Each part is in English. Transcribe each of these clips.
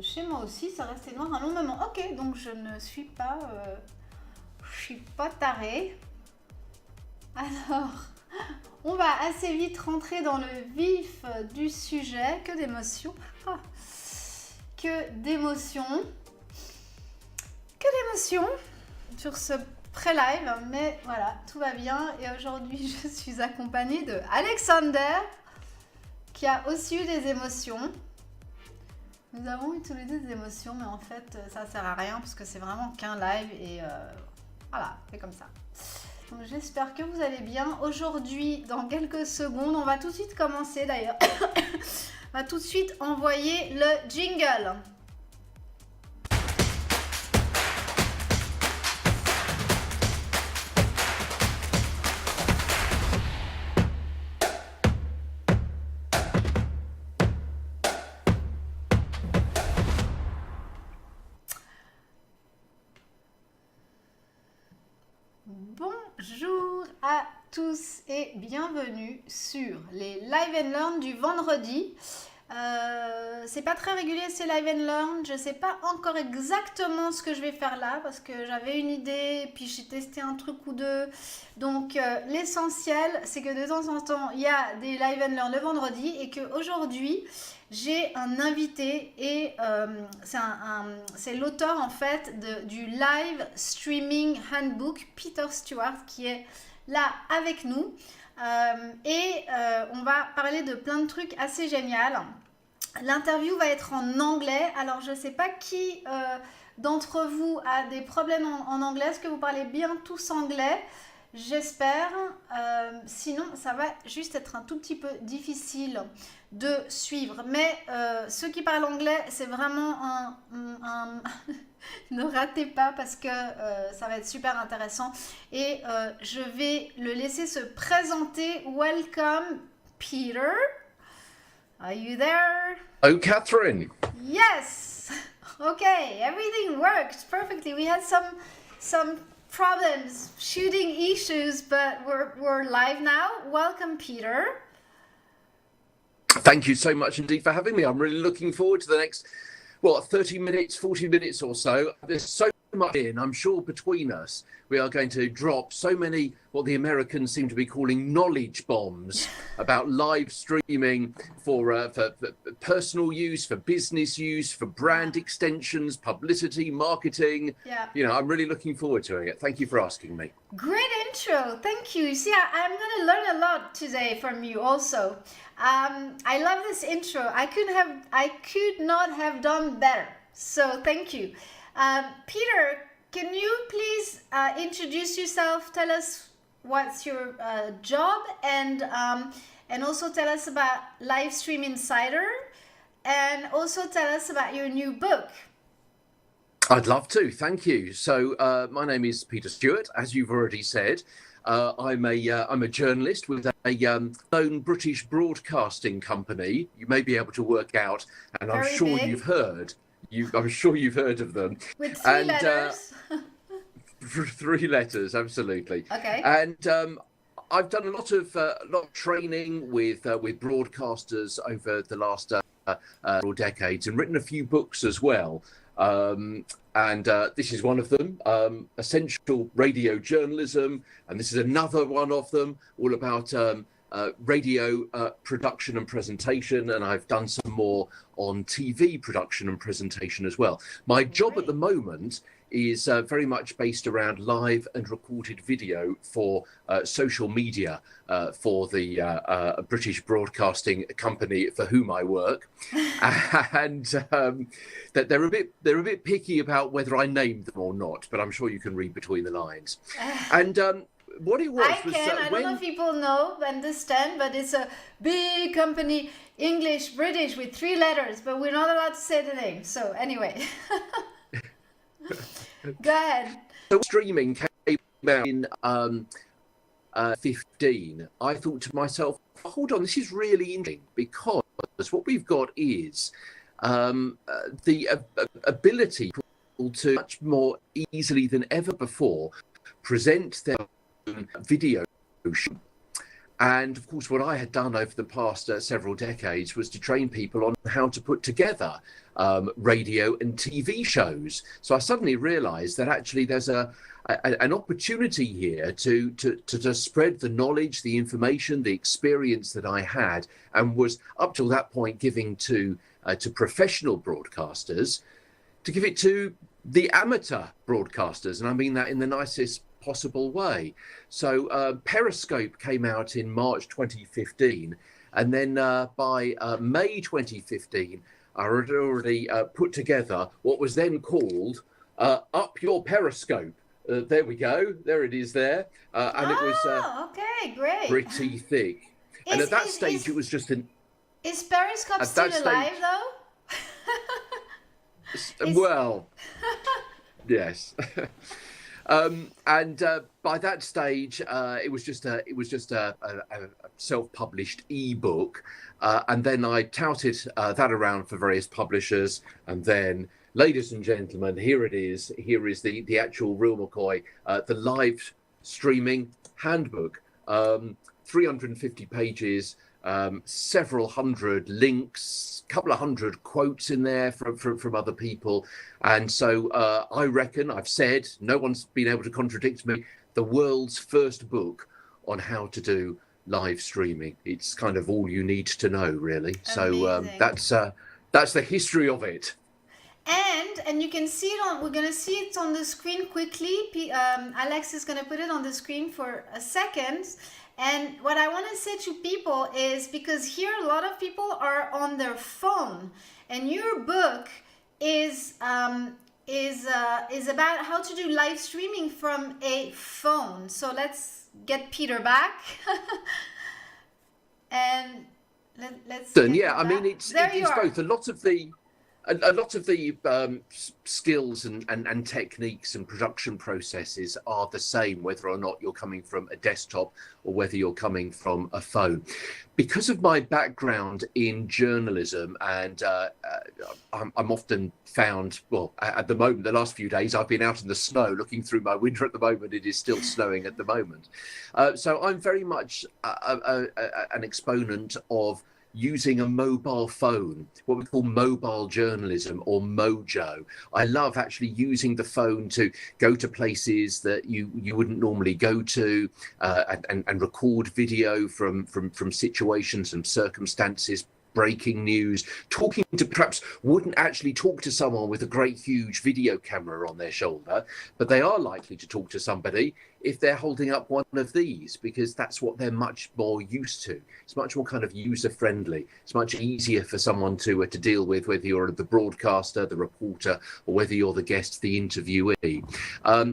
Chez moi aussi, ça restait noir un long moment. Ok, donc je ne suis pas... je suis pas tarée. Alors, on va assez vite rentrer dans le vif du sujet. Que d'émotions. Que d'émotions. Que d'émotions sur ce pré-live. Mais voilà, tout va bien. Et aujourd'hui, je suis accompagnée de Alexander, qui a aussi eu des émotions. Nous avons eu tous les deux des émotions, mais en fait, ça sert à rien parce que c'est vraiment qu'un live et voilà, c'est comme ça. Donc j'espère que vous allez bien. Aujourd'hui, dans quelques secondes, on va tout de suite commencer d'ailleurs. On va tout de suite envoyer le jingle. Bonjour à tous et bienvenue sur les Live and Learn du vendredi. C'est pas très régulier ces Live and Learn, je sais pas encore exactement ce que je vais faire là parce que j'avais une idée puis j'ai testé un truc ou deux. Donc l'essentiel c'est que de temps en temps il y a des Live and Learn le vendredi et qu'aujourd'hui j'ai un invité et c'est l'auteur en fait du live streaming Handbook, Peter Stewart, qui est là avec nous. On va parler de plein de trucs assez géniaux. L'interview va être en anglais. Alors je ne sais pas qui d'entre vous a des problèmes en anglais. Est-ce que vous parlez bien tous anglais ? J'espère. Sinon, ça va juste être un tout petit peu difficile de suivre. Mais ceux qui parlent anglais, c'est vraiment ne ratez pas parce que ça va être super intéressant. Et je vais le laisser se présenter. Welcome, Peter. Are you there? Oh, Catherine. Yes. Okay, everything worked perfectly. We had some problems, shooting issues, but we're live now. Welcome, Peter. Thank you so much indeed for having me. I'm really looking forward to the next, 30 minutes, 40 minutes or so. There's so much in. I'm sure between us, we are going to drop so many, what the Americans seem to be calling knowledge bombs about live streaming for personal use, for business use, for brand extensions, publicity, marketing. Yeah. You know, I'm really looking forward to it. Thank you for asking me. Great intro. Thank you. See, I'm going to learn a lot today from you also. I love this intro. I could not have done better. So thank you. Peter, can you please introduce yourself? Tell us what's your job and also tell us about Livestream Insider and also tell us about your new book. I'd love to, thank you. So my name is Peter Stewart, as you've already said. I'm a journalist with a known British broadcasting company. You may be able to work out, and I'm sure you've heard. I'm sure you've heard of them. With three letters. 3 letters, absolutely. Okay. And I've done a lot of training with broadcasters over the last several decades, and written a few books as well. And this is one of them, Essential Radio Journalism, and this is another one of them, all about radio production and presentation, and I've done some more on TV production and presentation as well. My job at the moment is very much based around live and recorded video for social media for the British broadcasting company for whom I work, and that they're a bit picky about whether I named them or not, but I'm sure you can read between the lines. And what it was I don't know if people understand, but it's a big company, English, British, with 3 letters, but we're not allowed to say the name. So anyway. Go ahead. So streaming came out in 15. I thought to myself, hold on, this is really interesting, because what we've got is the ability to much more easily than ever before present their own video show. And of course, what I had done over the past several decades was to train people on how to put together radio and TV shows. So I suddenly realized that actually there's an opportunity here to spread the knowledge, the information, the experience that I had, and was up till that point giving to professional broadcasters, to give it to the amateur broadcasters. And I mean that in the nicest possible way. So Periscope came out in March 2015, and then by May 2015 I had already put together what was then called Up Your Periscope. There we go, there it is there, and it was okay, great, pretty thick. And at that stage it was just an... Is Periscope still alive though? Well, yes. And by that stage, it was just a self-published ebook, and then I touted that around for various publishers, and then, ladies and gentlemen, here it is. Here is the actual real McCoy, the live streaming handbook, 350 pages. Several hundred links, couple of hundred quotes in there from other people. And so I reckon, I've said, no one's been able to contradict me, the world's first book on how to do live streaming. It's kind of all you need to know, really. Amazing. So that's the history of it. And you can see it on, we're going to see it on the screen quickly. Alex is going to put it on the screen for a second. And what I want to say to people is, because here a lot of people are on their phone, and your book is about how to do live streaming from a phone. So let's get Peter back. And let's I mean, it's both. A lot of the skills and techniques and production processes are the same, whether or not you're coming from a desktop or whether you're coming from a phone. Because of my background in journalism, and I'm often found, well, at the moment, the last few days, I've been out in the snow looking through my window at the moment. It is still snowing at the moment. So I'm very much an exponent of using a mobile phone, what we call mobile journalism, or mojo. I love actually using the phone to go to places that you wouldn't normally go to, and record video from situations and circumstances, breaking news, talking to, perhaps wouldn't actually talk to someone with a great huge video camera on their shoulder, but they are likely to talk to somebody if they're holding up one of these, because that's what they're much more used to. It's much more kind of user friendly. It's much easier for someone to deal with, whether you're the broadcaster, the reporter, or whether you're the guest, the interviewee.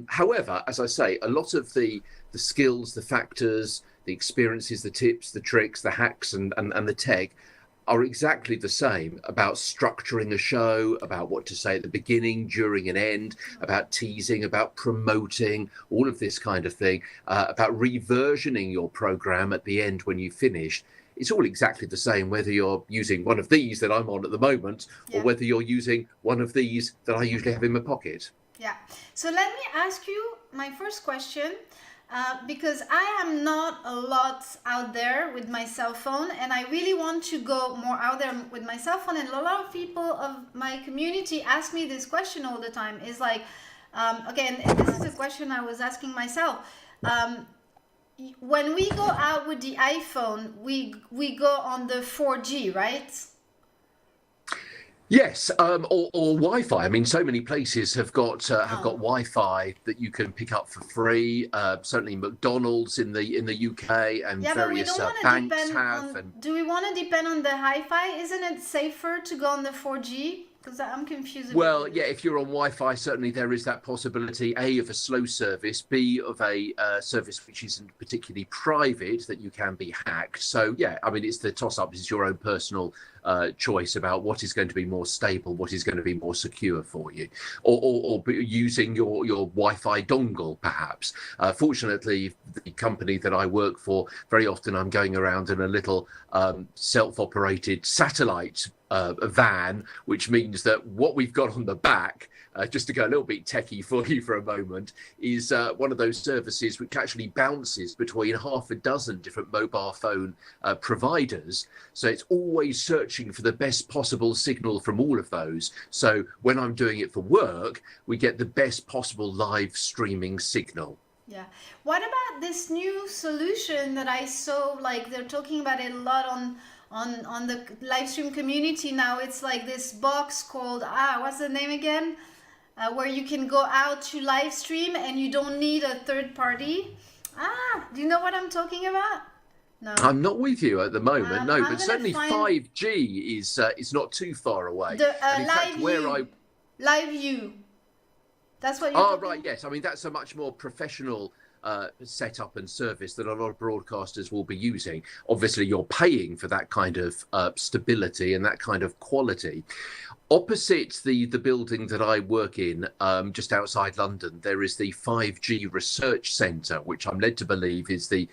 However, as I say, a lot of the skills, the factors, the experiences, the tips, the tricks, the hacks, and the tech are exactly the same about structuring a show, about what to say at the beginning, during, and end, about teasing, about promoting, all of this kind of thing, about reversioning your program at the end when you finish. It's all exactly the same, whether you're using one of these that I'm on at the moment, or whether you're using one of these that I usually have in my pocket. Yeah. So let me ask you my first question. Because I am not a lot out there with my cell phone, and I really want to go more out there with my cell phone. And a lot of people of my community ask me this question all the time. Is like, again, this is a question I was asking myself. When we go out with the iPhone, we go on the 4G, right? Yes, or Wi-Fi. I mean, so many places have got Wi-Fi that you can pick up for free. Certainly, McDonald's in the UK, and various banks have. Do we want to depend on the hi-fi? Isn't it safer to go on the 4G? Because I'm confused. Well, yeah, if you're on Wi-Fi, certainly there is that possibility, A, of a slow service, B, of a service which isn't particularly private, that you can be hacked. So, yeah, I mean, it's the toss-up. It's your own personal choice about what is going to be more stable, what is going to be more secure for you, or using your Wi-Fi dongle, perhaps. Fortunately, the company that I work for, very often I'm going around in a little self-operated satellite van, which means that what we've got on the back, just to go a little bit techie for you for a moment, is one of those services which actually bounces between half a dozen different mobile phone providers. So it's always searching for the best possible signal from all of those. So when I'm doing it for work, we get the best possible live streaming signal. Yeah. What about this new solution that I saw, like they're talking about it a lot on the live stream community now? It's like this box called, what's the name again? Where you can go out to live stream and you don't need a third party. Do you know what I'm talking about? No. I'm not with you at the moment, no, but certainly find 5G is not too far away. the And in fact, live view. That's what you're talking right, yes. I mean, that's a much more professional setup and service that a lot of broadcasters will be using. Obviously, you're paying for that kind of stability and that kind of quality. Opposite the building that I work in, just outside London, there is the 5G Research Centre, which I'm led to believe is the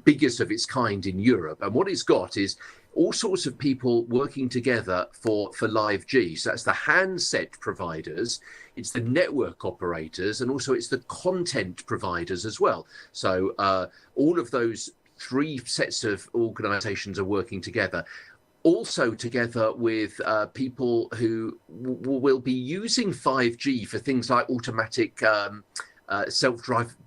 biggest of its kind in Europe. And what it's got is all sorts of people working together for live G. So that's the handset providers, it's the network operators, and also it's the content providers as well. So all of those three sets of organizations are working together. Also together with people who will be using 5G for things like automatic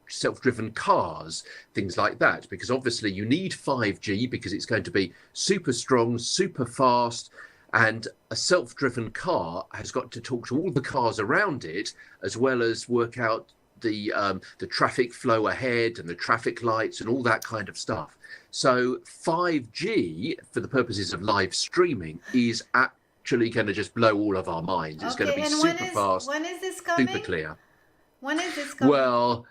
self-driven cars, things like that, because obviously you need 5G because it's going to be super strong, super fast, and a self-driven car has got to talk to all the cars around it, as well as work out the traffic flow ahead and the traffic lights and all that kind of stuff. So 5G, for the purposes of live streaming, is actually going to just blow all of our minds. It's going to be super fast, when is this coming? super clear. When is this coming? Well,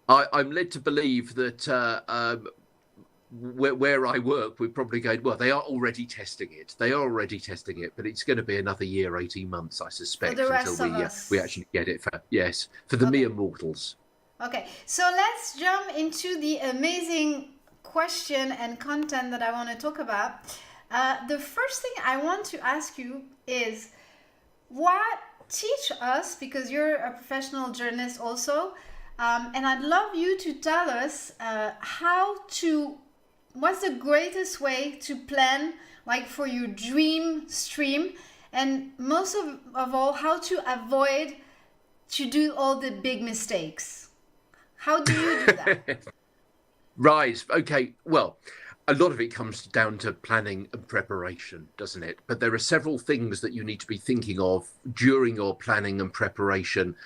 I'm led to believe that where I work, we're probably going, well, they are already testing it. But it's going to be another year, 18 months, I suspect, until we actually get it for the mere mortals. Okay, so let's jump into the amazing question and content that I want to talk about. The first thing I want to ask you is, teach us, because you're a professional journalist also, and I'd love you to tell us what's the greatest way to plan, like for your dream stream, and most of all, how to avoid to do all the big mistakes. How do you do that? Right. Okay. Well, a lot of it comes down to planning and preparation, doesn't it? But there are several things that you need to be thinking of during your planning and preparation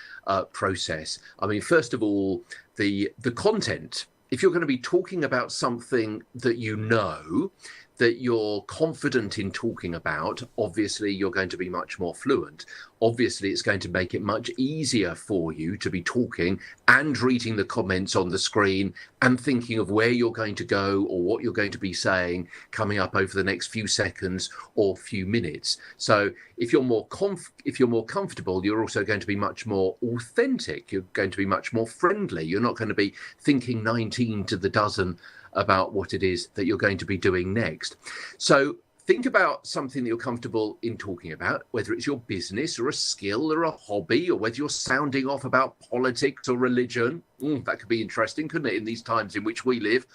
process. I mean, first of all, the content. If you're going to be talking about something that you know, that you're confident in talking about, obviously you're going to be much more fluent. Obviously, it's going to make it much easier for you to be talking and reading the comments on the screen and thinking of where you're going to go or what you're going to be saying coming up over the next few seconds or few minutes. So if you're more comfortable, you're also going to be much more authentic. You're going to be much more friendly. You're not going to be thinking 19 to the dozen about what it is that you're going to be doing next. So think about something that you're comfortable in talking about, whether it's your business or a skill or a hobby, or whether you're sounding off about politics or religion. That could be interesting, couldn't it, in these times in which we live?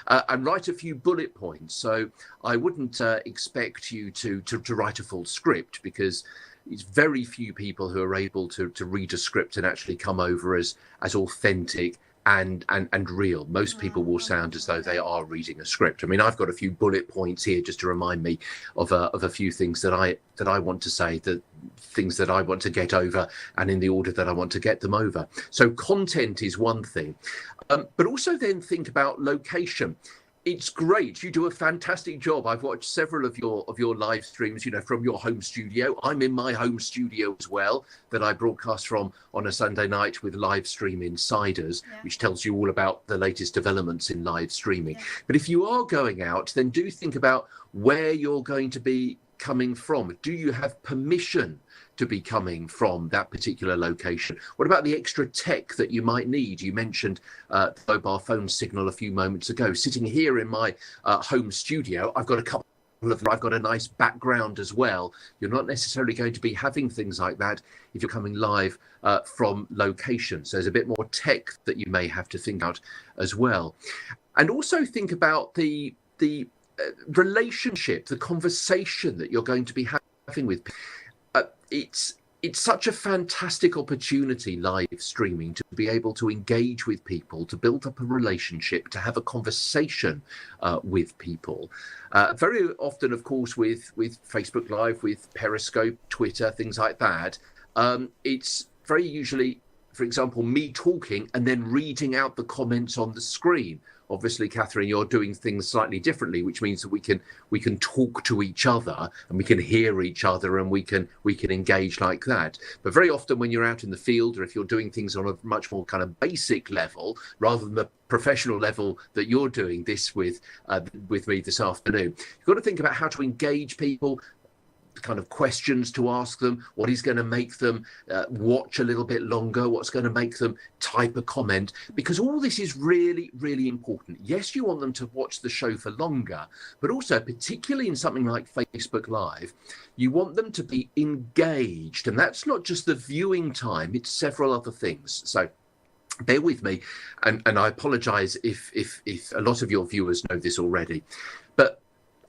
And write a few bullet points. So I wouldn't expect you to write a full script, because it's very few people who are able to read a script and actually come over as authentic and real. Most people will sound as though they are reading a script. I mean, I've got a few bullet points here just to remind me of a few things that I want to say, the things that I want to get over, and in the order that I want to get them over. So content is one thing, but also then think about location. It's great. You do a fantastic job. I've watched several of your live streams, from your home studio. I'm in my home studio as well, that I broadcast from on a Sunday night with Live Stream Insiders, which tells you all about the latest developments in live streaming. But if you are going out, then do think about where you're going to be coming from? Do you have permission to be coming from that particular location? What about the extra tech that you might need? You mentioned the mobile phone signal a few moments ago. Sitting here in my home studio, I've got I've got a nice background as well. You're not necessarily going to be having things like that if you're coming live from locations. There's a bit more tech that you may have to think about as well. And also think about the relationship, the conversation that you're going to be having with people. It's such a fantastic opportunity, live streaming, to be able to engage with people, to build up a relationship, to have a conversation with people. Very often, of course, with Facebook Live, with Periscope, Twitter, things like that, it's very usually, for example, me talking and then reading out the comments on the screen. Obviously, Catherine, you're doing things slightly differently, which means that we can talk to each other and we can hear each other and we can engage like that. But very often when you're out in the field, or if you're doing things on a much more kind of basic level, rather than the professional level that you're doing this with me this afternoon, you've got to think about how to engage people, kind of questions to ask them, what is going to make them watch a little bit longer, what's going to make them type a comment, because all this is really, really important. Yes, you want them to watch the show for longer, but also, particularly in something like Facebook Live, you want them to be engaged, and that's not just the viewing time, it's several other things. So bear with me, and I apologize if a lot of your viewers know this already, but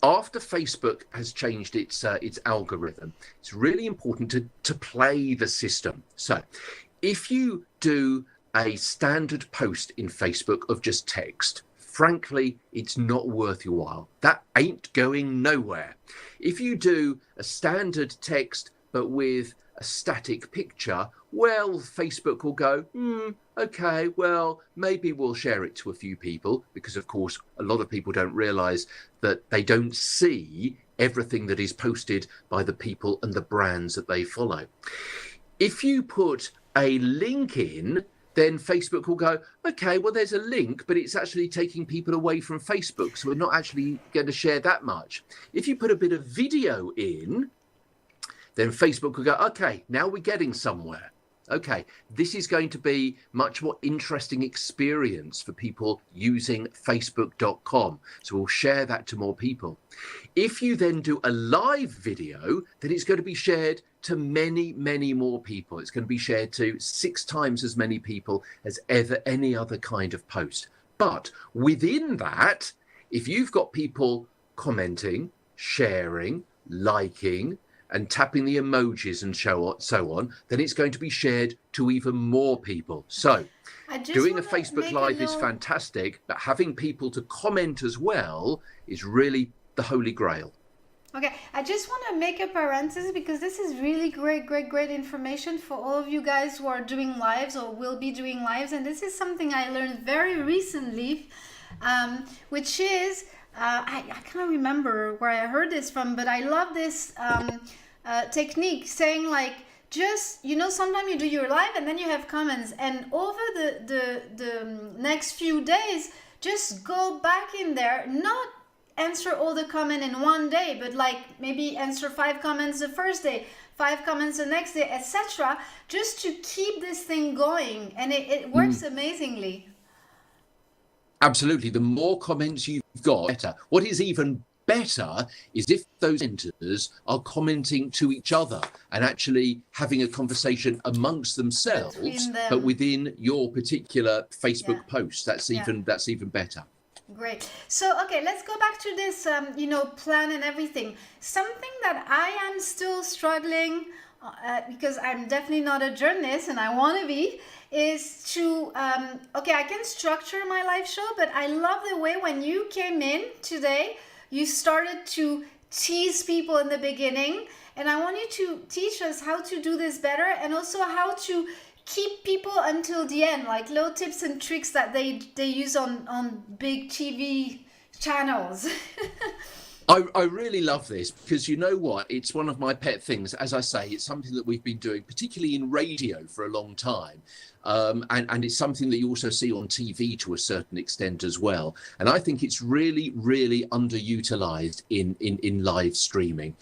after Facebook has changed its algorithm, it's really important to play the system. So if you do a standard post in Facebook of just text, frankly, it's not worth your while. That ain't going nowhere. If you do a standard text, but with a static picture, well, Facebook will go, okay, well, maybe we'll share it to a few people, because, of course, a lot of people don't realize that they don't see everything that is posted by the people and the brands that they follow. If you put a link in, then Facebook will go, okay, well, there's a link, but it's actually taking people away from Facebook, so we're not actually going to share that much. If you put a bit of video in, then Facebook will go, okay, now we're getting somewhere. Okay, this is going to be much more interesting experience for people using facebook.com. So we'll share that to more people. If you then do a live video, then it's going to be shared to many, many more people. It's going to be shared to 6 times as many people as any other kind of post. But within that, if you've got people commenting, sharing, liking, and tapping the emojis and so on, then it's going to be shared to even more people. So doing a Facebook Live is fantastic, but having people to comment as well is really the holy grail. Okay, I just want to make a parenthesis, because this is really great information for all of you guys who are doing lives or will be doing lives. And this is something I learned very recently, which is, I can't remember where I heard this from, but I love this technique, saying like, just, sometimes you do your live and then you have comments, and over the next few days, just go back in there, not answer all the comment in one day, but like maybe answer 5 comments the first day, 5 comments the next day, etc., just to keep this thing going, and it works amazingly. Absolutely. The more comments you've got, better. What is even better is if those presenters are commenting to each other and actually having a conversation amongst themselves, but within your particular Facebook post. That's even better. Great. So, okay, let's go back to this, plan and everything. Something that I am still struggling, because I'm definitely not a journalist and I want to be, is to, I can structure my live show, but I love the way when you came in today, you started to tease people in the beginning, and I want you to teach us how to do this better, and also how to keep people until the end, like little tips and tricks that they use on big TV channels. I really love this, because you know what? It's one of my pet things. As I say, it's something that we've been doing, particularly in radio, for a long time. And it's something that you also see on TV to a certain extent as well. And I think it's really, really underutilized in live streaming,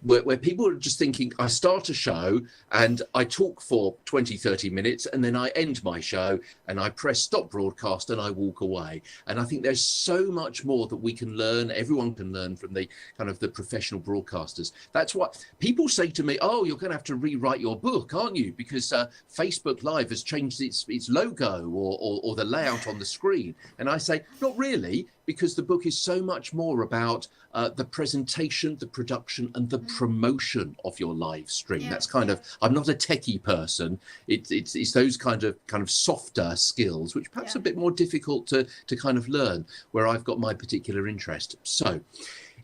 where people are just thinking, I start a show and I talk for 20, 30 minutes, and then I end my show and I press stop broadcast and I walk away. And I think there's so much more that we can learn, everyone can learn from the kind of the professional broadcasters. That's what people say to me, oh, you're going to have to rewrite your book, aren't you? Because Facebook Live has changed its logo or the layout on the screen. And I say, not really, because the book is so much more about the presentation, the production, and the promotion of your live stream. Yeah, that's kind of, I'm not a techie person. It's those kind of softer skills, which perhaps are a bit more difficult to kind of learn, where I've got my particular interest. So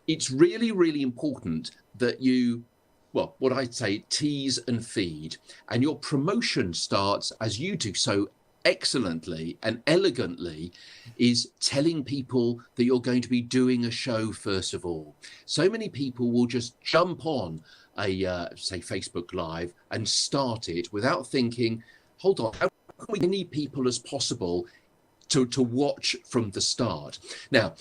it's really, really important that you, well, what I'd say, tease and feed. And your promotion starts, as you do so excellently and elegantly, is telling people that you're going to be doing a show first of all. So many people will just jump on a, say, Facebook Live and start it without thinking, hold on, how can we get as many people as possible to watch from the start? Now,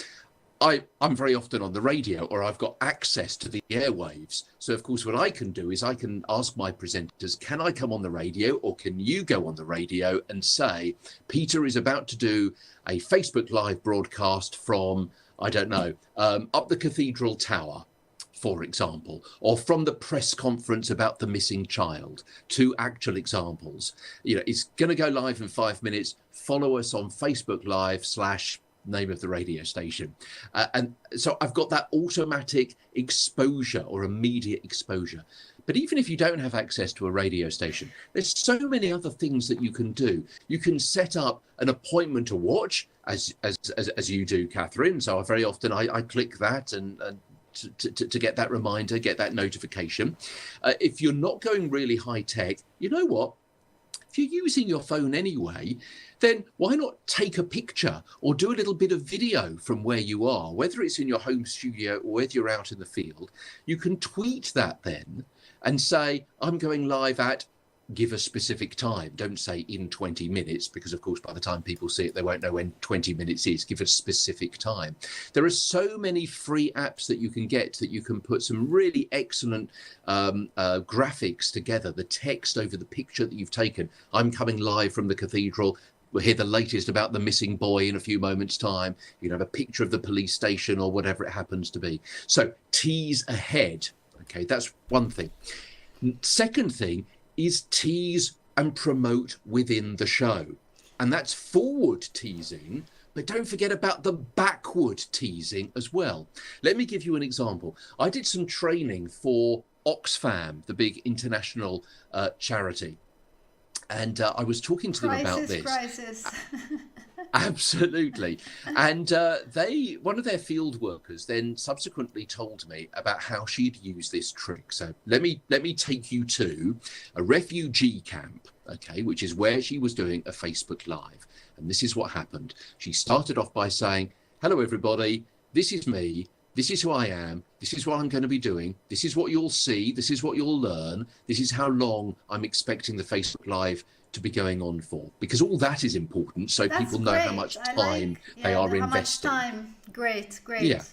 I'm very often on the radio, or I've got access to the airwaves. So, of course, what I can do is I can ask my presenters, can I come on the radio, or can you go on the radio and say, Peter is about to do a Facebook Live broadcast from, I don't know, up the Cathedral Tower, for example, or from the press conference about the missing child. Two actual examples. You know, it's going to go live in 5 minutes. Follow us on Facebook Live / name of the radio station. And so I've got that automatic exposure or immediate exposure. But even if you don't have access to a radio station, there's so many other things that you can do. You can set up an appointment to watch, as you do, Catherine. So very often I click that and to get that reminder, get that notification. If you're not going really high tech, you know what? If you're using your phone anyway, then why not take a picture or do a little bit of video from where you are, whether it's in your home studio or whether you're out in the field. You can tweet that then and say, I'm going live at, give a specific time. Don't say in 20 minutes, because of course, by the time people see it, they won't know when 20 minutes is. Give a specific time. There are so many free apps that you can get that you can put some really excellent graphics together, the text over the picture that you've taken. I'm coming live from the cathedral. We'll hear the latest about the missing boy in a few moments' time. You can have a picture of the police station or whatever it happens to be. So tease ahead. Okay, that's one thing. Second thing is tease and promote within the show. And that's forward teasing, but don't forget about the backward teasing as well. Let me give you an example. I did some training for Oxfam, the big international charity. And I was talking to them about this. Crisis. Absolutely. And one of their field workers then subsequently told me about how she'd used this trick. So let me take you to a refugee camp, okay, which is where she was doing a Facebook Live. And this is what happened. She started off by saying, hello, everybody. This is me. This is who I am. This is what I'm going to be doing. This is what you'll see. This is what you'll learn. This is how long I'm expecting the Facebook Live to be going on for, because all that is important, so people know how much time they are investing. How much time? Great. Yeah,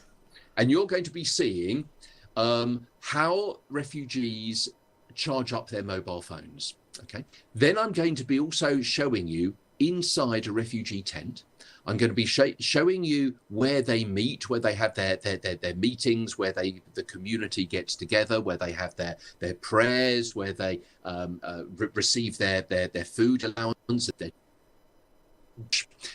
and you're going to be seeing how refugees charge up their mobile phones. Okay, then I'm going to be also showing you inside a refugee tent. I'm going to be showing you where they meet, where they have their meetings, where the community gets together, where they have their prayers, where they receive their food allowance,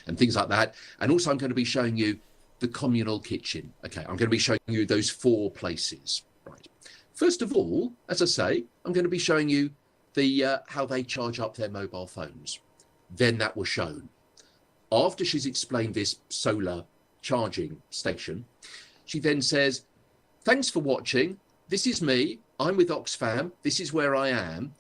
and things like that. And also I'm going to be showing you the communal kitchen. Okay, I'm going to be showing you those 4 places. Right. First of all, as I say, I'm going to be showing you the how they charge up their mobile phones. Then that was shown. After she's explained this solar charging station, she then says, thanks for watching. This is me. I'm with Oxfam. This is where I am.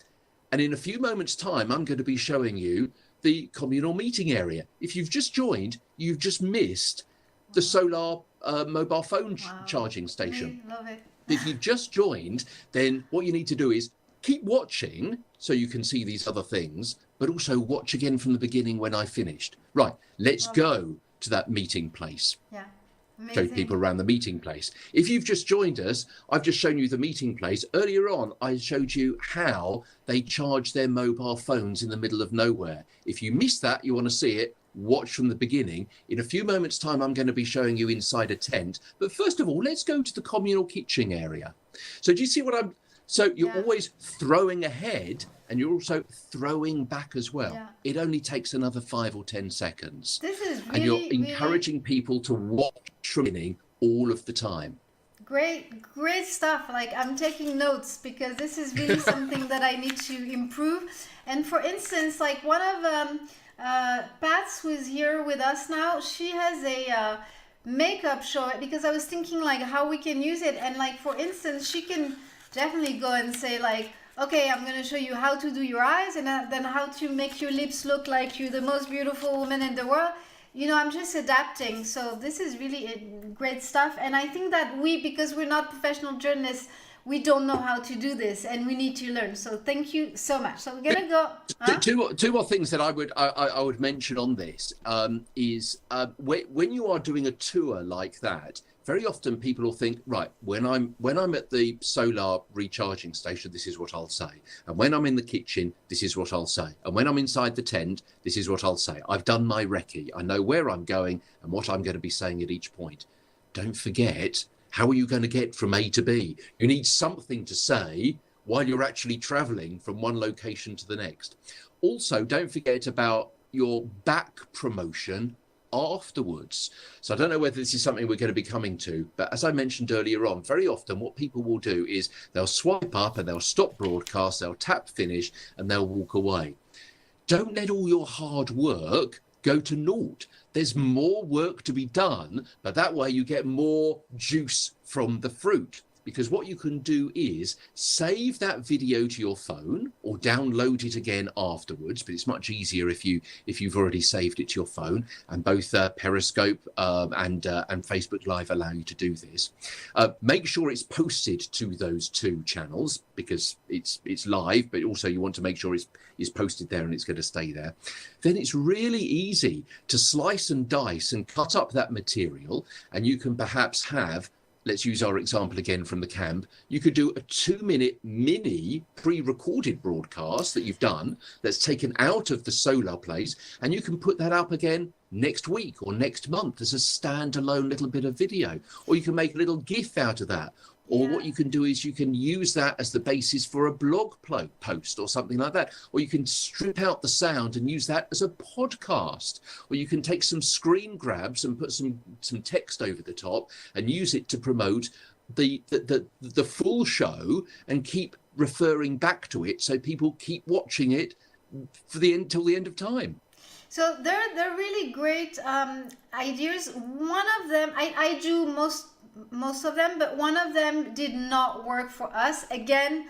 And in a few moments' time, I'm going to be showing you the communal meeting area. If you've just joined, you've just missed the solar mobile phone charging station. I love it. If you've just joined, then what you need to do is keep watching so you can see these other things, but also watch again from the beginning when I finished. Right, let's go to that meeting place. Yeah. Show people around the meeting place. If you've just joined us, I've just shown you the meeting place. Earlier on, I showed you how they charge their mobile phones in the middle of nowhere. If you missed that, you want to see it, watch from the beginning. In a few moments' time, I'm going to be showing you inside a tent. But first of all, let's go to the communal kitchen area. So do you see what I'm... So you're always throwing ahead and you're also throwing back as well. Yeah. It only takes another 5 or 10 seconds. This is really, and you're encouraging people to watch from the beginning all of the time. Great stuff. Like, I'm taking notes because this is really something that I need to improve. And for instance, like one of Pat's, who is here with us now, she has a makeup show, because I was thinking like how we can use it. And like, for instance, she can definitely go and say like, okay, I'm going to show you how to do your eyes, and then how to make your lips look like you're the most beautiful woman in the world. You know, I'm just adapting. So this is really great stuff. And I think that because we're not professional journalists, we don't know how to do this, and we need to learn. So thank you so much. So we're going to go... Two more things that I would mention on this is when you are doing a tour like that, very often people will think, right, when I'm at the solar recharging station, this is what I'll say. And when I'm in the kitchen, this is what I'll say. And when I'm inside the tent, this is what I'll say. I've done my recce. I know where I'm going and what I'm going to be saying at each point. Don't forget, how are you going to get from A to B? You need something to say while you're actually traveling from one location to the next. Also, don't forget about your back promotion afterwards. So I don't know whether this is something we're going to be coming to, but as I mentioned earlier on, very often what people will do is they'll swipe up and they'll stop broadcast, they'll tap finish, and they'll walk away. Don't let all your hard work go to naught. There's more work to be done, but that way you get more juice from the fruit. Because what you can do is save that video to your phone or download it again afterwards. But it's much easier if you've already saved it to your phone. And both Periscope and Facebook Live allow you to do this. Make sure it's posted to those two channels because it's live, but also you want to make sure it's posted there and it's going to stay there. Then it's really easy to slice and dice and cut up that material, and you can perhaps have, let's use our example again from the camp. You could do a 2-minute mini pre-recorded broadcast that you've done that's taken out of the solar place, and you can put that up again next week or next month as a standalone little bit of video, or you can make a little GIF out of that. Or what you can do is you can use that as the basis for a blog post or something like that. Or you can strip out the sound and use that as a podcast. Or you can take some screen grabs and put some text over the top and use it to promote the full show and keep referring back to it so people keep watching it till the end of time. So they're really great ideas. One of them, I do most of them, but one of them did not work for us. Again,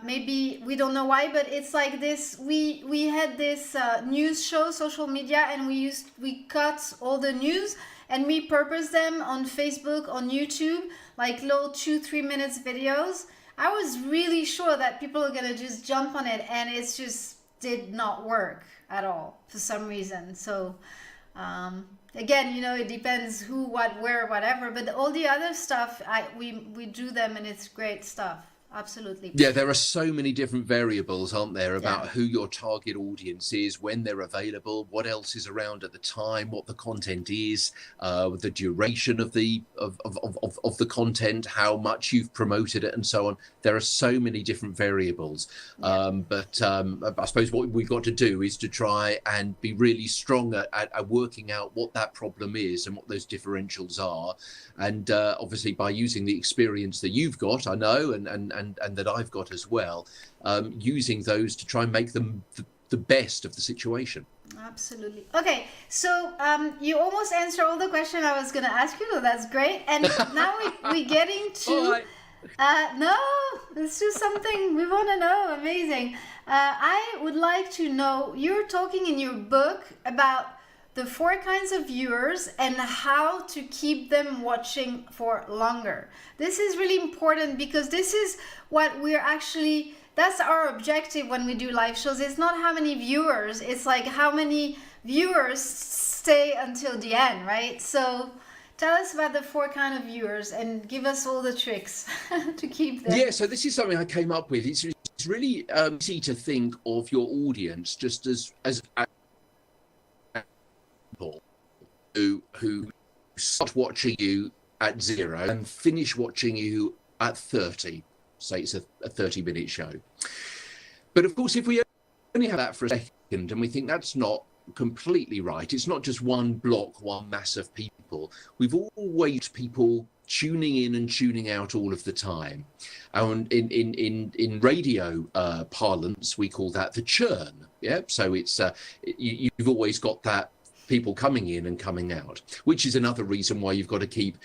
maybe we don't know why, but it's like this. We had this news show, social media, and we cut all the news and we purposed them on Facebook, on YouTube, like little 2-3 minutes videos. I was really sure that people are gonna just jump on it, and it's just did not work at all for some reason. So again, you know, it depends who, what, where, whatever, but all the other stuff, we do them, and it's great stuff. Absolutely. Yeah, there are so many different variables, aren't there, about who your target audience is, when they're available, what else is around at the time, what the content is, the duration of the content, how much you've promoted it, and so on. There are so many different variables. But I suppose what we've got to do is to try and be really strong at working out what that problem is and what those differentials are. And obviously by using the experience that you've got, I know, and that I've got as well, using those to try and make them the best of the situation. Absolutely. Okay, so you almost answered all the questions I was going to ask you, so that's great. And now we get into... no, let's do something we want to know. Amazing. I would like to know, you're talking in your book about the 4 kinds of viewers and how to keep them watching for longer. This is really important because this is what we're actually, that's our objective when we do live shows. It's not how many viewers, it's like how many viewers stay until the end, right? So tell us about the 4 kind of viewers and give us all the tricks to keep them. Yeah, so this is something I came up with. It's really easy to think of your audience just as people who start watching you at 0 and finish watching you at 30. Say it's a 30-minute show. But of course, if we only have that for a second and we think that's not completely right, it's not just one block, one mass of people. We've always people tuning in and tuning out all of the time. And in radio parlance, we call that the churn. Yeah, so it's you've always got that people coming in and coming out, which is another reason why you've got to keep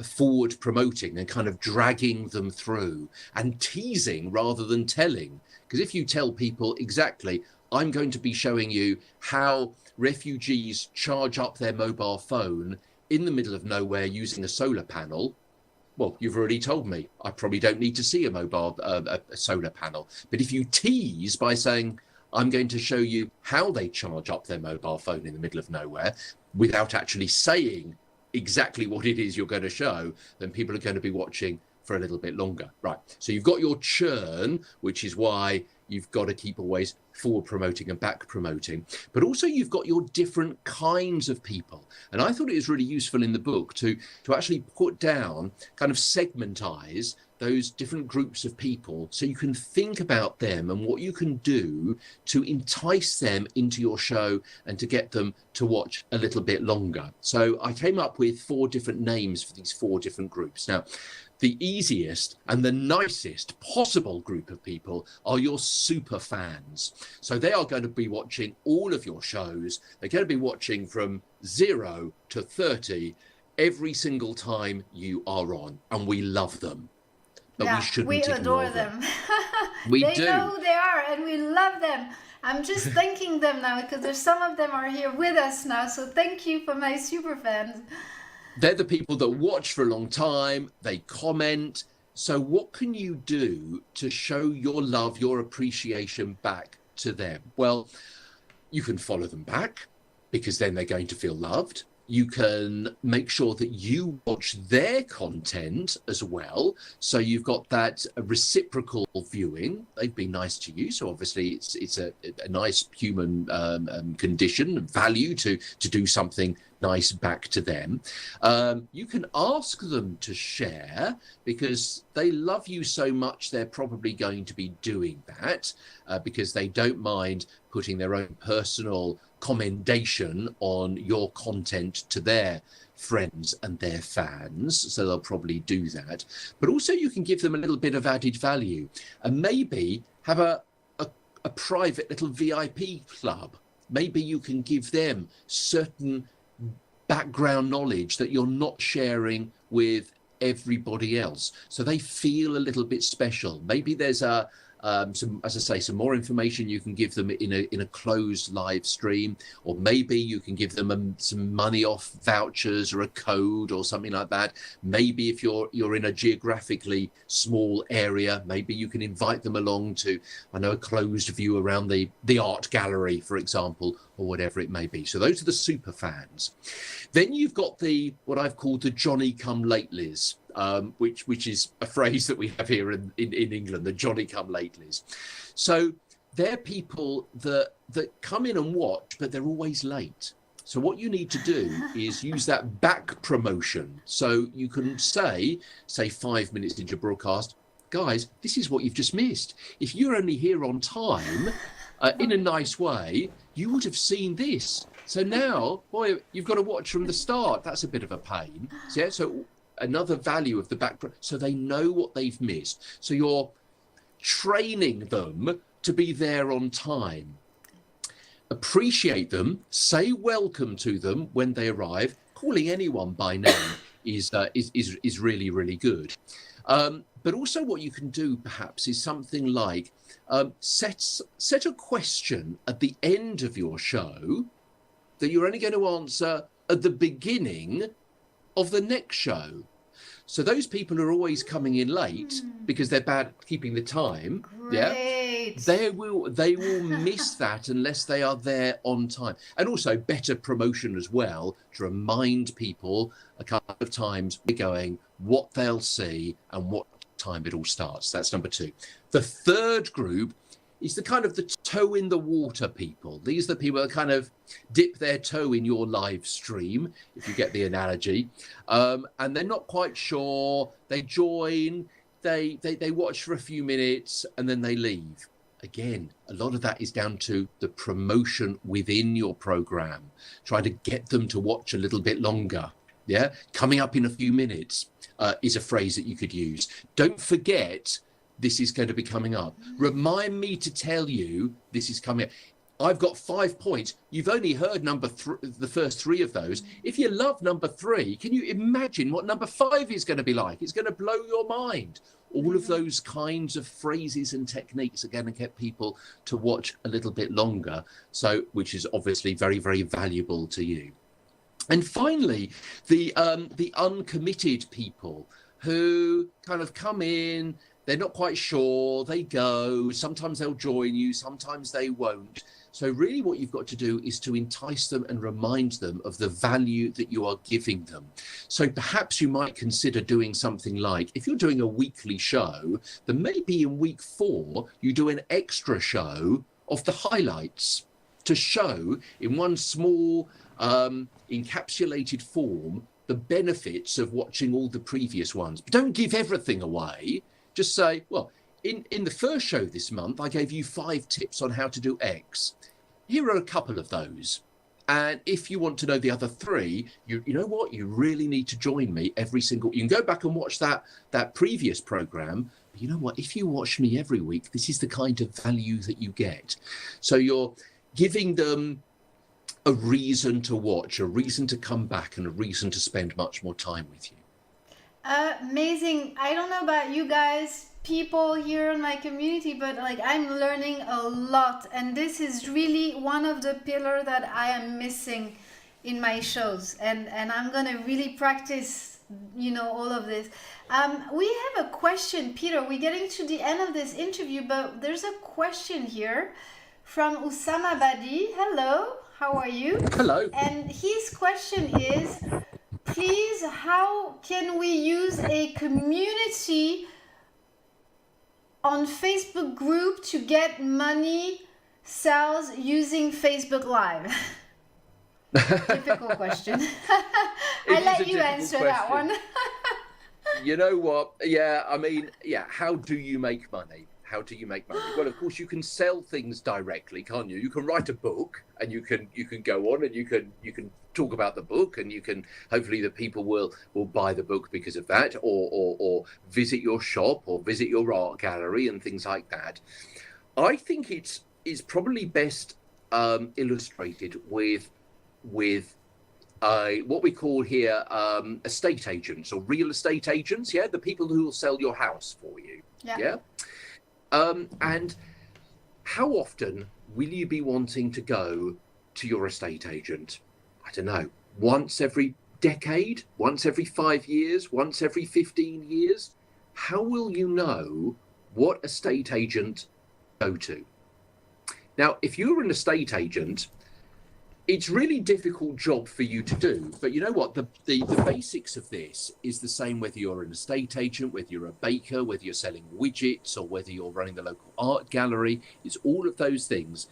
forward promoting and kind of dragging them through and teasing rather than telling. Because if you tell people exactly, I'm going to be showing you how refugees charge up their mobile phone in the middle of nowhere using a solar panel. Well, you've already told me. I probably don't need to see a solar panel. But if you tease by saying, I'm going to show you how they charge up their mobile phone in the middle of nowhere without actually saying exactly what it is you're going to show, then people are going to be watching for a little bit longer. Right. So you've got your churn, which is why you've got to keep always forward promoting and back promoting, but also you've got your different kinds of people. And I thought it was really useful in the book to actually put down, kind of segmentize those different groups of people so you can think about them and what you can do to entice them into your show and to get them to watch a little bit longer. So I came up with 4 different names for these 4 different groups. Now, the easiest and the nicest possible group of people are your super fans. So they are going to be watching all of your shows. They're going to be watching from 0 to 30 every single time you are on, and we love them. But yeah, we shouldn't we adore ignore them. We They do. know who they are and we love them. I'm just thanking them now because there's some of them are here with us now. So thank you for my super fans. They're the people that watch for a long time, they comment. So what can you do to show your love, your appreciation back to them? Well, you can follow them back because then they're going to feel loved. You can make sure that you watch their content as well. So you've got that reciprocal viewing. They've been nice to you. So obviously it's a nice human condition, value to do something nice back to them. You can ask them to share because they love you so much, they're probably going to be doing that because they don't mind putting their own personal commendation on your content to their friends and their fans, so they'll probably do that. But also you can give them a little bit of added value and maybe have a private little VIP club. Maybe you can give them certain background knowledge that you're not sharing with everybody else, so they feel a little bit special. Maybe there's some, as I say, some more information you can give them in a closed live stream, or maybe you can give them some money off vouchers or a code or something like that. Maybe if you're in a geographically small area, maybe you can invite them along to, I know, a closed view around the art gallery, for example, or whatever it may be. So those are the super fans. Then you've got what I've called the Johnny come latelys. Which is a phrase that we have here in England, the Johnny come latelys. So they're people that come in and watch, but they're always late. So what you need to do is use that back promotion. So you can say 5 minutes into your broadcast, guys, this is what you've just missed. If you're only here on time, in a nice way, you would have seen this. So now, boy, you've got to watch from the start. That's a bit of a pain. Yeah, so another value of the background, so they know what they've missed. So you're training them to be there on time. Appreciate them, say welcome to them when they arrive. Calling anyone by name is really, really good. But also what you can do perhaps is something like set a question at the end of your show that you're only going to answer at the beginning of the next show. So those people who are always coming in late because they're bad at keeping the time, they will miss that unless they are there on time. And also better promotion as well, to remind people a couple of times we're going, what they'll see and what time it all starts. That's number 2. The third group is the kind of the toe in the water people. These are the people that kind of dip their toe in your live stream, if you get the analogy. And they're not quite sure. They join, they watch for a few minutes and then they leave. Again, a lot of that is down to the promotion within your program, trying to get them to watch a little bit longer. Yeah, coming up in a few minutes is a phrase that you could use. Don't forget, this is going to be coming up. Remind me to tell you this is coming up. I've got 5 points. You've only heard the first 3 of those. If you love number 3, can you imagine what number 5 is going to be like? It's going to blow your mind. All of those kinds of phrases and techniques are going to get people to watch a little bit longer, so which is obviously very, very valuable to you. And finally, the uncommitted people who kind of come in, they're not quite sure, they go, sometimes they'll join you, sometimes they won't. So really what you've got to do is to entice them and remind them of the value that you are giving them. So perhaps you might consider doing something like, if you're doing a weekly show, then maybe in week 4, you do an extra show of the highlights to show in one small encapsulated form the benefits of watching all the previous ones. But don't give everything away. Just say, well, in the first show this month, I gave you 5 tips on how to do X. Here are a couple of those. And if you want to know the other 3, you know what? You really need to join me every single... You can go back and watch that previous program. But you know what? If you watch me every week, this is the kind of value that you get. So you're giving them a reason to watch, a reason to come back, and a reason to spend much more time with you. Amazing. I don't know about you guys, people here in my community, but like I'm learning a lot, and this is really one of the pillars that I am missing in my shows, and I'm gonna really practice, you know, all of this. We have a question, Peter. We're getting to the end of this interview, but there's a question here from Usama Badi. Hello, how are you? Hello. And his question is, please, how can we use a community on Facebook group to get money sales using Facebook Live? Difficult question. I let you answer that one. You know what? Yeah, I mean, yeah, how do you make money? How do you make money? Well, of course, you can sell things directly, can't you? You can write a book, and you can go on and you can talk about the book, and you can hopefully the people will buy the book because of that, or visit your shop or visit your art gallery and things like that. I think it's probably best illustrated with what we call here estate agents or real estate agents. Yeah, the people who will sell your house for you. Yeah. And how often will you be wanting to go to your estate agent? I don't know, once every decade, once every 5 years, once every 15 years? How will you know what estate agent to go to? Now, if you're an estate agent, it's really difficult job for you to do, but you know what, the basics of this is the same whether you're an estate agent, whether you're a baker, whether you're selling widgets, or whether you're running the local art gallery. It's all of those things.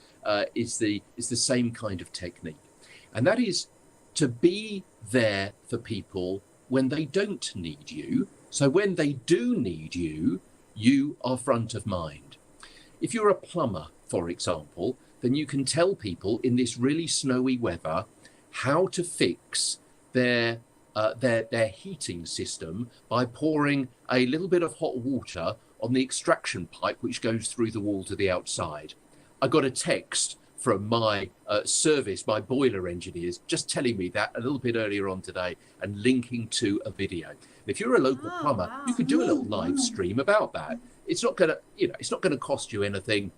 Is the same kind of technique, and that is to be there for people when they don't need you. So when they do need you, you are front of mind. If you're a plumber, for example, then you can tell people in this really snowy weather how to fix their heating system by pouring a little bit of hot water on the extraction pipe which goes through the wall to the outside. I got a text from my service, my boiler engineers, just telling me that a little bit earlier on today and linking to a video. And if you're a local plumber, you could do a little live stream about that. It's not gonna, it's not gonna cost you anything.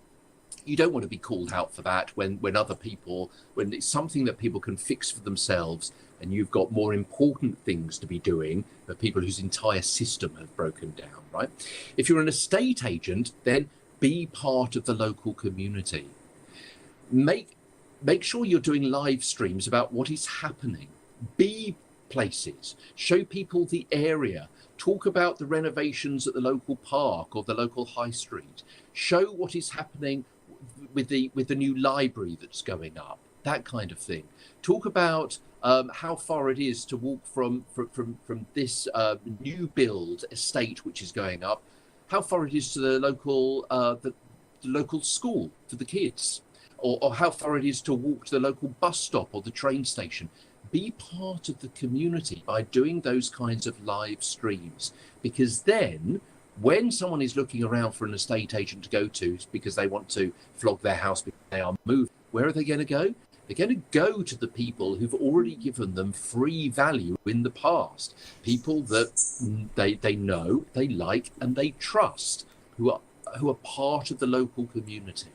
you don't want to be called out for that when other people, when it's something that people can fix for themselves, and you've got more important things to be doing for people whose entire system have broken down, right? If you're an estate agent, then be part of the local community. Make sure you're doing live streams about what is happening. Be places, show people the area, talk about the renovations at the local park or the local high street, show what is happening with the new library that's going up, that kind of thing. Talk about how far it is to walk from this new build estate which is going up, how far it is to the local school for the kids, or how far it is to walk to the local bus stop or the train station. Be part of the community by doing those kinds of live streams, because then when someone is looking around for an estate agent to go to because they want to flog their house because they are moving, where are they going to go? They're going to go to the people who've already given them free value in the past, people that they know, they like, and they trust, who are part of the local community.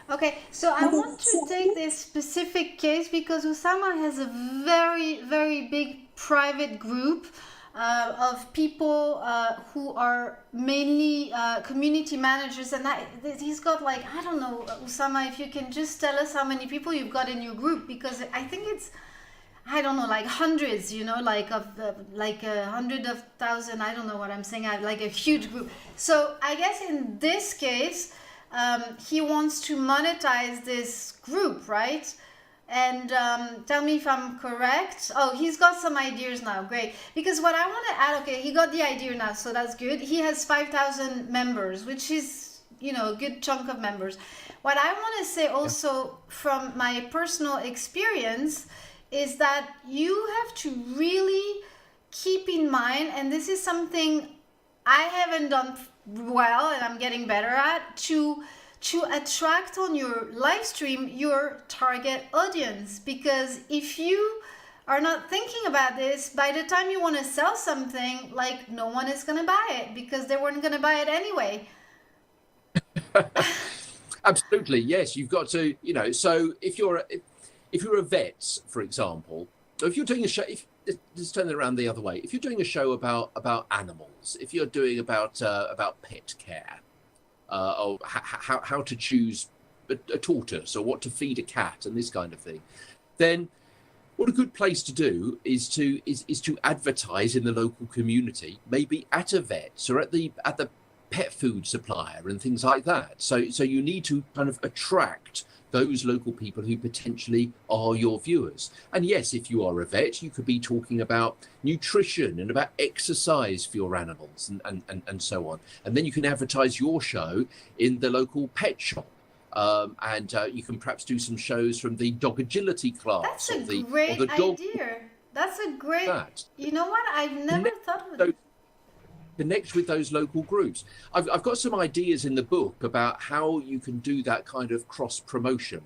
Okay, so I want to take this specific case because Usama has a very, very big private group of people who are mainly community managers, and he's got, like, I don't know, Usama, if you can just tell us how many people you've got in your group, because I think it's, I don't know, like hundreds, you know, like like 100,000, I don't know what I'm saying, I have like a huge group. So I guess in this case, he wants to monetize this group, right? And tell me if I'm correct. Oh, he's got some ideas now. Great. Because what I want to add, okay, he got the idea now, so that's good. He has 5,000 members, which is, you know, a good chunk of members. What I want to say also from my personal experience is that you have to really keep in mind, and this is something I haven't done well and I'm getting better at, to attract on your live stream your target audience. Because if you are not thinking about this, by the time you want to sell something, like, no one is going to buy it because they weren't going to buy it anyway. Absolutely, yes. You've got to, you know, so if you're a vet, for example, or if you're doing a show, let's turn it around the other way. If you're doing a show about animals, if you're doing about pet care, or how to choose a tortoise or what to feed a cat and this kind of thing, then what a good place to do is to advertise in the local community, maybe at a vet or at the pet food supplier and things like that. So you need to kind of attract those local people who potentially are your viewers. And yes, if you are a vet, you could be talking about nutrition and about exercise for your animals and so on. And then you can advertise your show in the local pet shop. And you can perhaps do some shows from the dog agility class. That's a great idea. That's a great, you know what? I've never thought of it. Connect with those local groups. I've got some ideas in the book about how you can do that kind of cross promotion.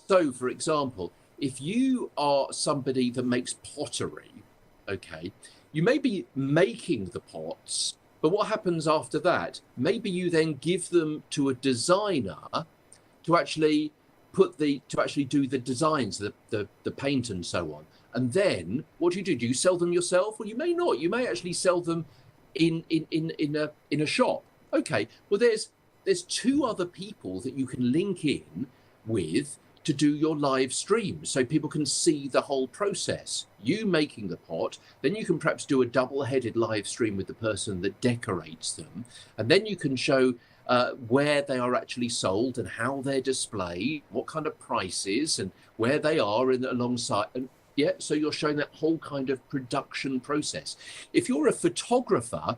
So, for example, if you are somebody that makes pottery, okay, you may be making the pots, but what happens after that? Maybe you then give them to a designer to actually do the designs, the paint and so on. And then what do? Do you sell them yourself? Well, you may not. You may actually sell them in a shop. Okay, well there's two other people that you can link in with to do your live stream, so people can see the whole process. You making the pot, then you can perhaps do a double-headed live stream with the person that decorates them, and then you can show where they are actually sold and how they're displayed, what kind of prices and where they are alongside. And yeah, so you're showing that whole kind of production process. If you're a photographer,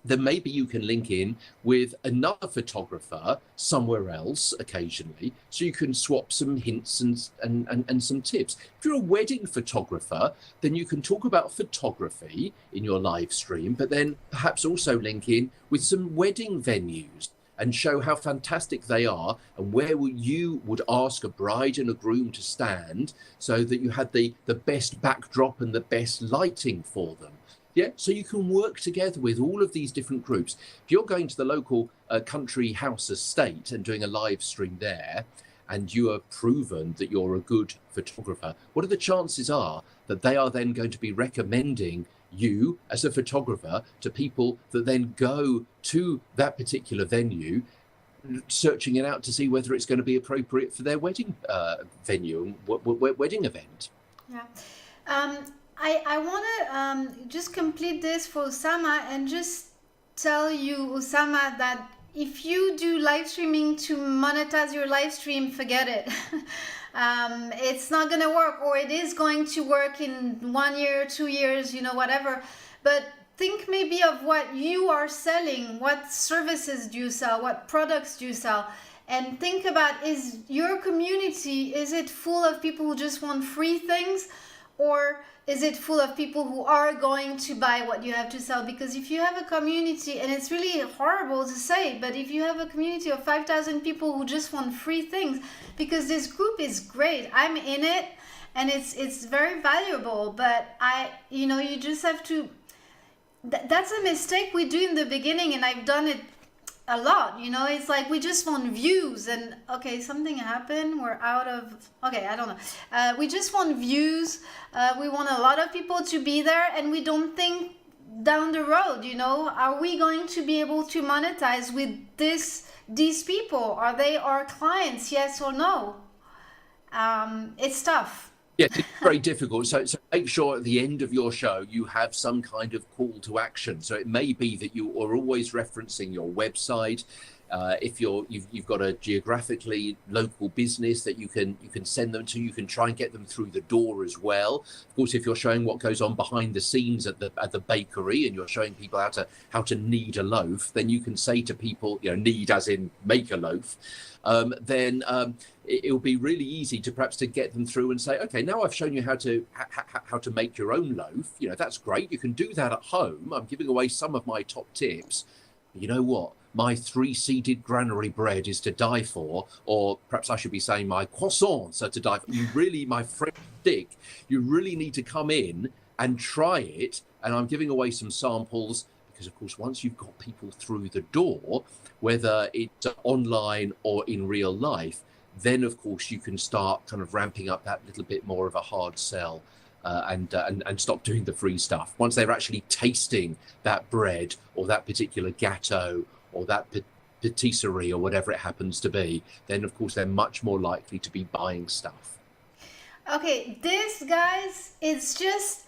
then maybe you can link in with another photographer somewhere else occasionally, so you can swap some hints and some tips. If you're a wedding photographer, then you can talk about photography in your live stream, but then perhaps also link in with some wedding venues and show how fantastic they are and where you would ask a bride and a groom to stand so that you had the best backdrop and the best lighting for them. Yeah, so you can work together with all of these different groups. If you're going to the local country house estate and doing a live stream there, and you are proven that you're a good photographer, what are the chances are that they are then going to be recommending you as a photographer to people that then go to that particular venue, searching it out to see whether it's going to be appropriate for their wedding venue and wedding event? Yeah. I want to just complete this for Osama and just tell you, Osama, that if you do live streaming to monetize your live stream, forget it. It's not going to work, or it is going to work in 1 year, 2 years, whatever. But think maybe of what you are selling. What services do you sell? What products do you sell? And think about, is your community, is it full of people who just want free things? Or is it full of people who are going to buy what you have to sell? Because if you have a community, and it's really horrible to say, but if you have a community of 5,000 people who just want free things, because this group is great, I'm in it, and it's very valuable, but you just have to, that's a mistake we do in the beginning, and I've done it a lot. It's like we just want views, and okay, something happened, we're out of, okay, I don't know, we just want views, we want a lot of people to be there, and we don't think down the road, are we going to be able to monetize with these people? Are they our clients, yes or no? It's tough. Yes, it's very difficult. So make sure at the end of your show you have some kind of call to action. So it may be that you are always referencing your website. If you've got a geographically local business that you can send them to, you can try and get them through the door as well. Of course, if you're showing what goes on behind the scenes at the bakery, and you're showing people how to knead a loaf, then you can say to people, knead as in make a loaf. Then it'll be really easy to perhaps to get them through and say, okay, now I've shown you how to make your own loaf. That's great. You can do that at home. I'm giving away some of my top tips. But you know what? My 3-seeded granary bread is to die for, or perhaps I should be saying my croissants are to die for. You really, my French stick, you really need to come in and try it. And I'm giving away some samples because, of course, once you've got people through the door, whether it's online or in real life, then, of course, you can start kind of ramping up that little bit more of a hard sell. And stop doing the free stuff. Once they're actually tasting that bread or that particular gâteau or that patisserie or whatever it happens to be, then of course they're much more likely to be buying stuff. Okay, this, guys, is just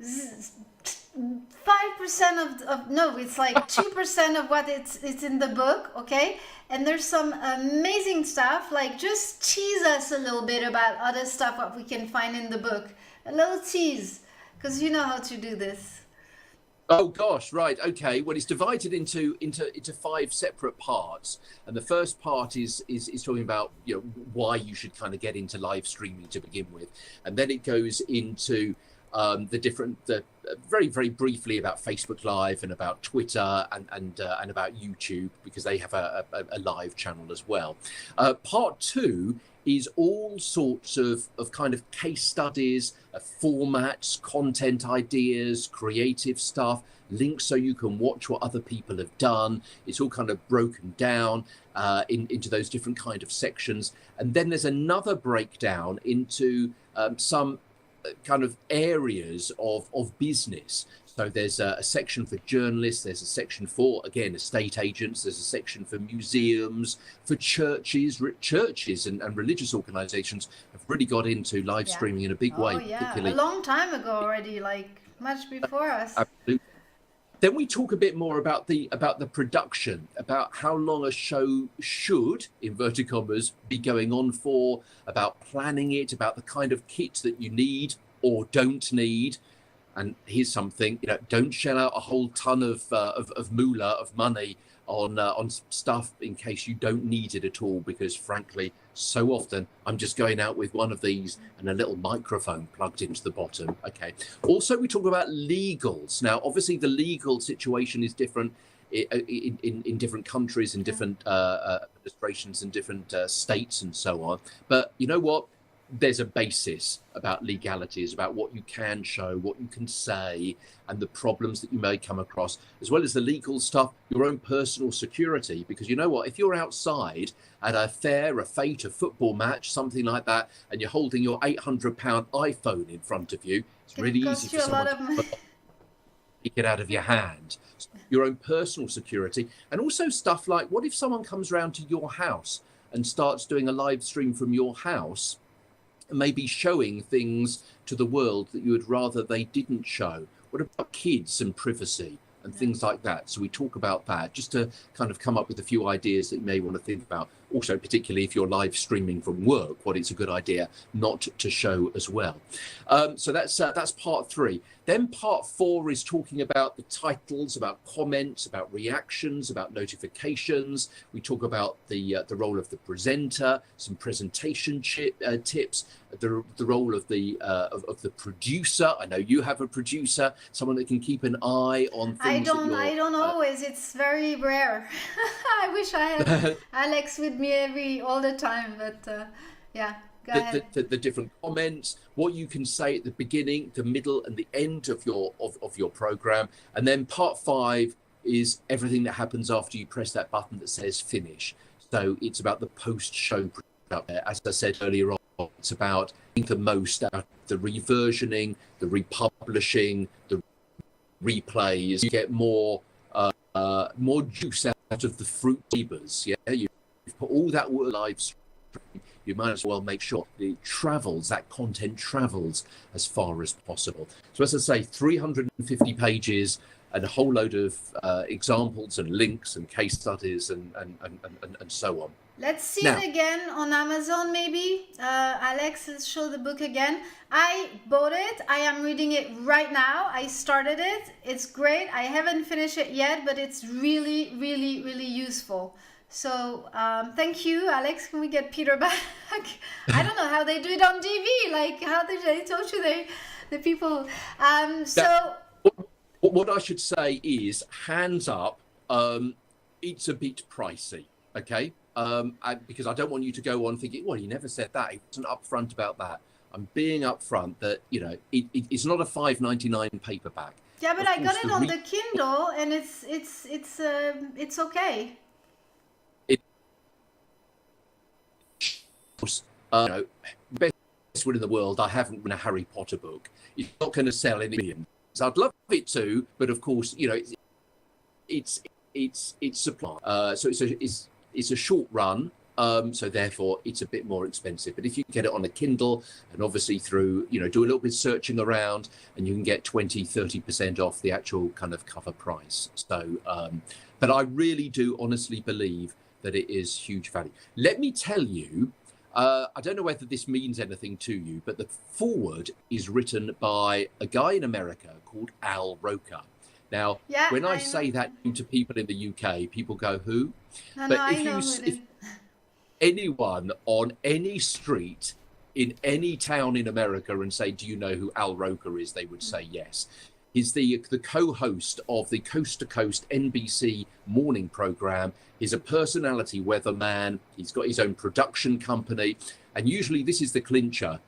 5% of no, it's like 2% of what it's in the book, okay? And there's some amazing stuff, like just tease us a little bit about other stuff what we can find in the book. A little tease, because you know how to do this. Oh gosh, right, okay. Well, it's divided into 5 separate parts, and the first part is talking about why you should kind of get into live streaming to begin with, and then it goes into the very, very briefly about Facebook Live and about Twitter and about YouTube, because they have a live channel as well. Part 2 is all sorts of kind of case studies, formats, content ideas, creative stuff, links so you can watch what other people have done. It's all kind of broken down into those different kind of sections. And then there's another breakdown into some kind of areas of business. So there's a section for journalists, there's a section for, again, estate agents, there's a section for museums, for churches and religious organizations have really got into live streaming in a big way. Yeah, particularly a long time ago already, like much before us. Absolutely. Then we talk a bit more about the production, about how long a show should, inverted commas, be going on for, about planning it, about the kind of kit that you need or don't need. And here's something, don't shell out a whole ton of moolah, of money on stuff in case you don't need it at all, because frankly, so often I'm just going out with one of these and a little microphone plugged into the bottom. Okay. Also, we talk about legals. Now, obviously, the legal situation is different in different countries, in different administrations, in different states and so on. But you know what? there's a basis about legalities, about what you can show, what you can say, and the problems that you may come across, as well as the legal stuff, your own personal security. Because you know what, if you're outside at a fair, a fete, a football match, something like that, and you're holding your £800 iPhone in front of you, it's really easy for someone to take it out of your hand. Your own personal security, and also stuff like, what if someone comes round to your house and starts doing a live stream from your house, maybe showing things to the world that you would rather they didn't show? What about kids and privacy and things like that? So we talk about that, just to kind of come up with a few ideas that you may want to think about. Also, particularly if you're live streaming from work, what it's a good idea not to show as well. So that's part 3. Then part 4 is talking about the titles, about comments, about reactions, about notifications. We talk about the role of the presenter, some presentation tips, the role of the producer. I know you have a producer, someone that can keep an eye on things. I don't always. It's very rare. I wish I had Alex with me all the time, but yeah. The different comments, what you can say at the beginning, the middle, and the end of your program. And then part 5 is everything that happens after you press that button that says finish. So it's about the post-show production. As I said earlier on, it's about the most out of the reversioning, the republishing, the replays. You get more juice out of the fruit fibers. Yeah, you've put all that live stream. You might as well make sure that content travels as far as possible. So as I say, 350 pages and a whole load of examples and links and case studies and so on. Let's see it again on Amazon, maybe. Alex, let's show the book again. I bought it. I am reading it right now. I started it. It's great. I haven't finished it yet, but it's really, really, really useful. So thank you, Alex. Can we get Peter back? I don't know how they do it on TV. Like, how they told you the people. What I should say is, hands up, it's a bit pricey, okay? Because I don't want you to go on thinking, well, he never said that. He wasn't upfront about that. I'm being upfront that, you know, it's not a $5.99 paperback. Yeah, but I got it on the Kindle, and it's okay. You know, best one in the world. I haven't written a Harry Potter book. It's not going to sell any millions. I'd love it to, but of course, you know, it's supply. So it's a short run. So therefore, it's a bit more expensive. But if you get it on a Kindle, and obviously through, you know, do a little bit searching around, and you can get 20-30% off the actual kind of cover price. So, but I really do honestly believe that it is huge value. Let me tell you. I don't know whether this means anything to you, but the foreword is written by a guy in America called Al Roker. Now, when I say that to people in the UK, people go, who? But if anyone on any street in any town in America and say, do you know who Al Roker is? They would say yes. He's the co-host of the Coast to Coast NBC morning program. He's a personality weatherman. He's got his own production company. And usually this is the clincher.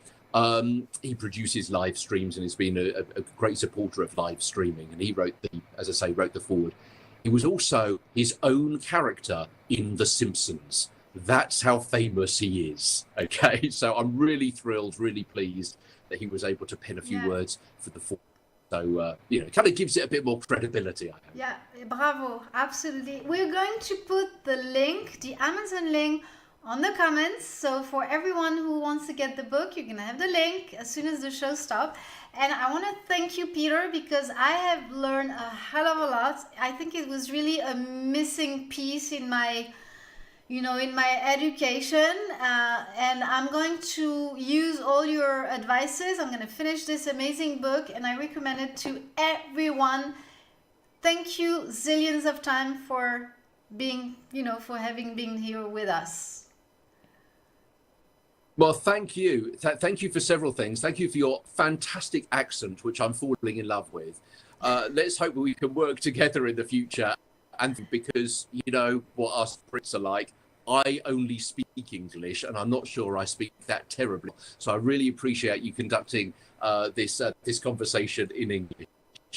He produces live streams and has been a great supporter of live streaming. And he wrote the foreword. He was also his own character in The Simpsons. That's how famous he is. Okay, so I'm really thrilled, really pleased that he was able to pen a few words for the foreword. So, you know, it kind of gives it a bit more credibility, I hope. Yeah, bravo, absolutely. We're going to put the link, the Amazon link, on the comments. So for everyone who wants to get the book, you're going to have the link as soon as the show stops. And I want to thank you, Peter, because I have learned a hell of a lot. I think it was really a missing piece in my education, and I'm going to use all your advices. I'm going to finish this amazing book, and I recommend it to everyone. Thank you zillions of time for being, for having been here with us. Well, thank you. Thank you for several things. Thank you for your fantastic accent, which I'm falling in love with. Let's hope we can work together in the future. And because you know what us Brits are like, I only speak English, and I'm not sure I speak that terribly. So I really appreciate you conducting this conversation in English.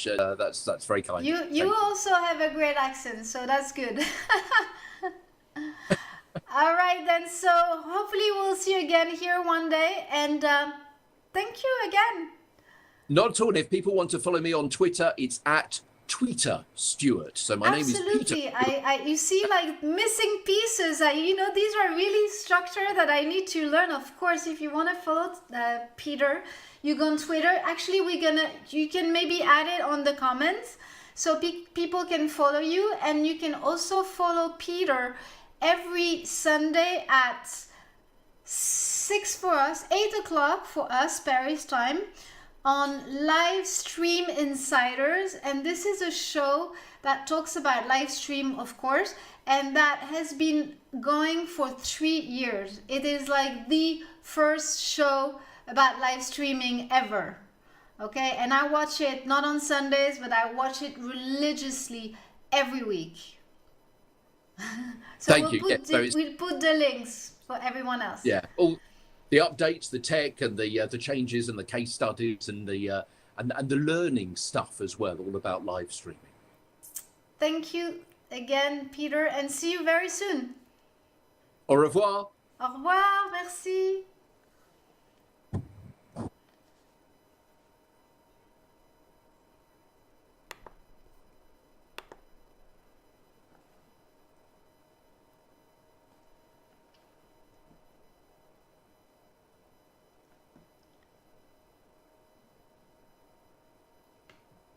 That's very kind. You also have a great accent, so that's good. All right then, so hopefully we'll see you again here one day, and thank you again. Not at all. If people want to follow me on Twitter, it's at Tweeter Stewart. So my name is Peter. Absolutely. You see, like, missing pieces. These are really structure that I need to learn. Of course, if you want to follow Peter, you go on Twitter. Actually, you can maybe add it on the comments so people can follow you, and you can also follow Peter every Sunday at 6 for us, 8 o'clock for us, Paris time, on Live Stream Insiders. And this is a show that talks about live stream, of course, and that has been going for 3 years. It is like the first show about live streaming ever. Okay, and I watch it not on Sundays, but I watch it religiously every week. So Thank you. We'll put the links for everyone else. Yeah, all the updates, the tech, and the changes, and the case studies, and the learning stuff as well, all about live streaming. Thank you again, Peter, and see you very soon. Au revoir. Au revoir, merci.